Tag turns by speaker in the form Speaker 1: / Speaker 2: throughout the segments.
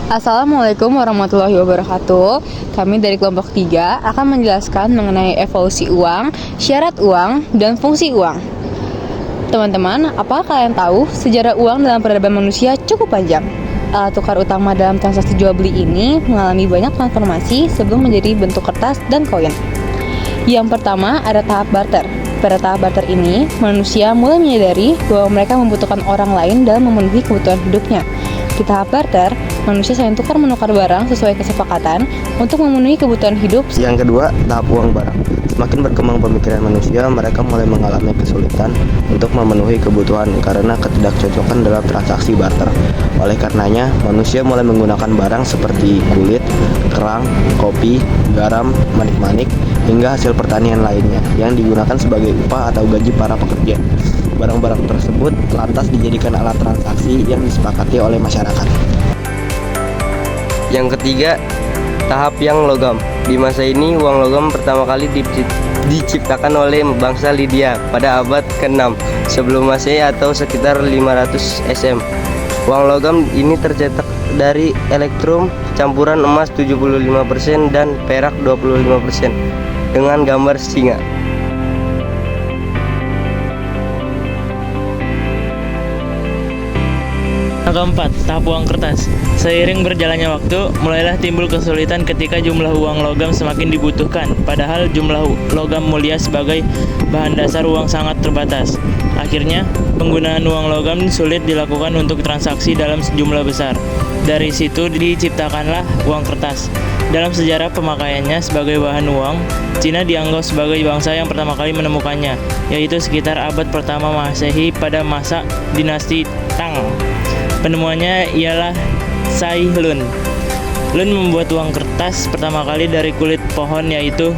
Speaker 1: Assalamualaikum warahmatullahi wabarakatuh. Kami dari kelompok 3 akan menjelaskan mengenai evolusi uang, syarat uang, dan fungsi uang. Teman-teman, apa kalian tahu sejarah uang dalam peradaban manusia cukup panjang? Alat tukar utama dalam transaksi jual beli ini mengalami banyak transformasi sebelum menjadi bentuk kertas dan koin. Yang pertama ada tahap barter. Pada tahap barter ini, manusia mulai menyadari bahwa mereka membutuhkan orang lain dalam memenuhi kebutuhan hidupnya. Di tahap barter, manusia saling tukar-menukar barang sesuai kesepakatan untuk memenuhi kebutuhan hidup.
Speaker 2: Yang kedua, tahap uang barang. Semakin berkembang pemikiran manusia, mereka mulai mengalami kesulitan untuk memenuhi kebutuhan karena ketidakcocokan dalam transaksi barter. Oleh karenanya, manusia mulai menggunakan barang seperti kulit, kerang, kopi, garam, manik-manik, hingga hasil pertanian lainnya yang digunakan sebagai upah atau gaji para pekerja. Barang-barang tersebut lantas dijadikan alat transaksi yang disepakati oleh masyarakat.
Speaker 3: Yang ketiga, tahap yang logam. Di masa ini, uang logam pertama kali diciptakan oleh bangsa Lydia pada abad ke-6 sebelum Masehi atau sekitar 500 SM. Uang logam ini tercetak dari elektrum campuran emas 75% dan perak 25% dengan gambar singa.
Speaker 4: Yang keempat, tahap uang kertas. Seiring berjalannya waktu, mulailah timbul kesulitan ketika jumlah uang logam semakin dibutuhkan, padahal jumlah logam mulia sebagai bahan dasar uang sangat terbatas. Akhirnya, penggunaan uang logam sulit dilakukan untuk transaksi dalam sejumlah besar. Dari situ diciptakanlah uang kertas. Dalam sejarah pemakaiannya sebagai bahan uang, Cina dianggap sebagai bangsa yang pertama kali menemukannya, yaitu sekitar abad pertama Masehi pada masa dinasti Tang. Penemuannya ialah Cai Lun. Lun membuat uang kertas pertama kali dari kulit pohon, yaitu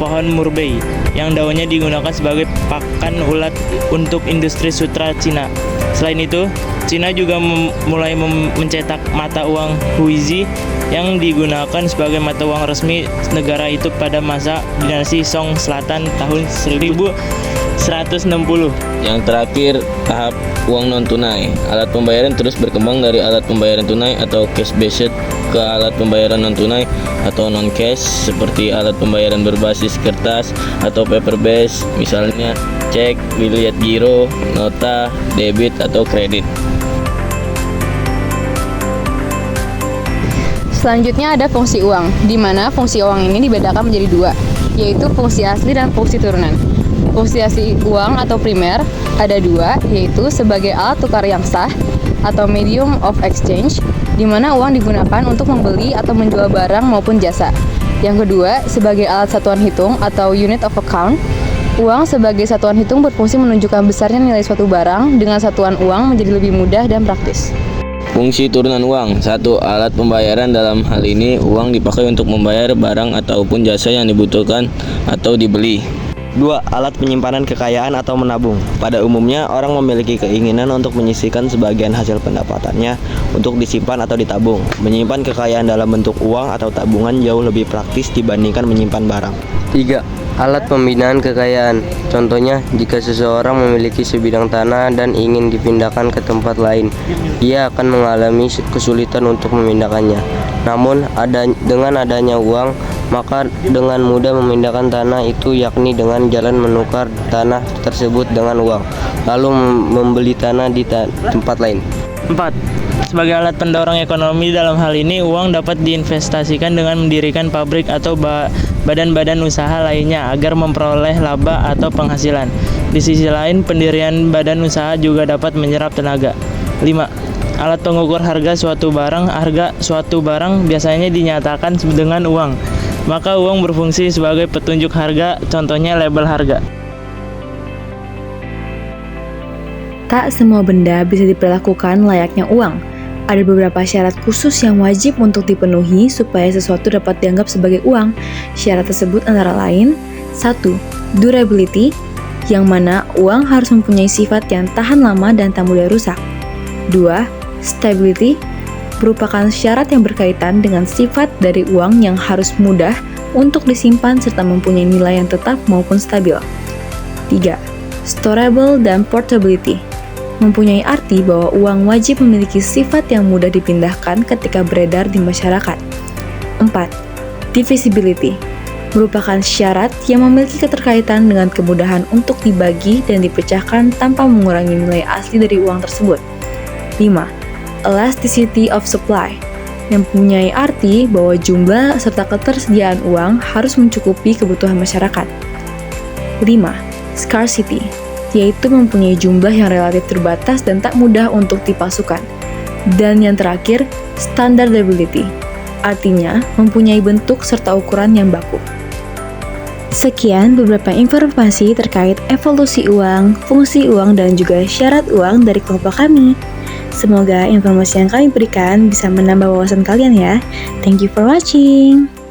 Speaker 4: pohon murbei, yang daunnya digunakan sebagai pakan ulat untuk industri sutra Cina. Selain itu, Cina juga mulai mencetak mata uang huizi yang digunakan sebagai mata uang resmi negara itu pada masa dinasti Song Selatan tahun 1160.
Speaker 5: Yang terakhir, tahap uang non-tunai. Alat pembayaran terus berkembang dari alat pembayaran tunai atau cash-based ke alat pembayaran non-tunai atau non-cash seperti alat pembayaran berbasis kertas atau paper-based, misalnya cek, biliet giro, nota, debit, atau kredit.
Speaker 1: Selanjutnya ada fungsi uang, di mana fungsi uang ini dibedakan menjadi dua, yaitu fungsi asli dan fungsi turunan. Fungsi asli uang atau primer ada dua, yaitu sebagai alat tukar yang sah atau medium of exchange, di mana uang digunakan untuk membeli atau menjual barang maupun jasa. Yang kedua, sebagai alat satuan hitung atau unit of account. Uang sebagai satuan hitung berfungsi menunjukkan besarnya nilai suatu barang dengan satuan uang menjadi lebih mudah dan praktis.
Speaker 5: Fungsi turunan uang. 1. Alat pembayaran. Dalam hal ini, uang dipakai untuk membayar barang ataupun jasa yang dibutuhkan atau dibeli.
Speaker 2: 2. Alat penyimpanan kekayaan atau menabung. Pada umumnya, orang memiliki keinginan untuk menyisihkan sebagian hasil pendapatannya untuk disimpan atau ditabung. Menyimpan kekayaan dalam bentuk uang atau tabungan jauh lebih praktis dibandingkan menyimpan barang.
Speaker 3: 3. Alat pembinaan kekayaan. Contohnya, jika seseorang memiliki sebidang tanah dan ingin dipindahkan ke tempat lain, ia akan mengalami kesulitan untuk memindahkannya. Namun, dengan adanya uang, maka dengan mudah memindahkan tanah itu, yakni dengan jalan menukar tanah tersebut dengan uang, lalu membeli tanah di tempat lain.
Speaker 4: 4. Sebagai alat pendorong ekonomi, dalam hal ini uang dapat diinvestasikan dengan mendirikan pabrik atau badan-badan usaha lainnya agar memperoleh laba atau penghasilan. Di sisi lain, pendirian badan usaha juga dapat menyerap tenaga. 5. Alat pengukur harga suatu barang. Harga suatu barang biasanya dinyatakan dengan uang. Maka uang berfungsi sebagai petunjuk harga, contohnya label harga.
Speaker 6: Tak semua benda bisa diperlakukan layaknya uang. Ada beberapa syarat khusus yang wajib untuk dipenuhi supaya sesuatu dapat dianggap sebagai uang. Syarat tersebut antara lain: 1. Durability, yang mana uang harus mempunyai sifat yang tahan lama dan tak mudah rusak. 2. Stability, merupakan syarat yang berkaitan dengan sifat dari uang yang harus mudah untuk disimpan serta mempunyai nilai yang tetap maupun stabil. 3. Storable dan portability, mempunyai arti bahwa uang wajib memiliki sifat yang mudah dipindahkan ketika beredar di masyarakat. 4. Divisibility merupakan syarat yang memiliki keterkaitan dengan kemudahan untuk dibagi dan dipecahkan tanpa mengurangi nilai asli dari uang tersebut. 5. Elasticity of supply mempunyai arti bahwa jumlah serta ketersediaan uang harus mencukupi kebutuhan masyarakat. 5. Scarcity yaitu mempunyai jumlah yang relatif terbatas dan tak mudah untuk dipalsukan. Dan yang terakhir, standardability artinya mempunyai bentuk serta ukuran yang baku. Sekian beberapa informasi terkait evolusi uang, fungsi uang, dan juga syarat uang dari kelompok kami. Semoga informasi yang kami berikan bisa menambah wawasan kalian ya. Thank you for watching.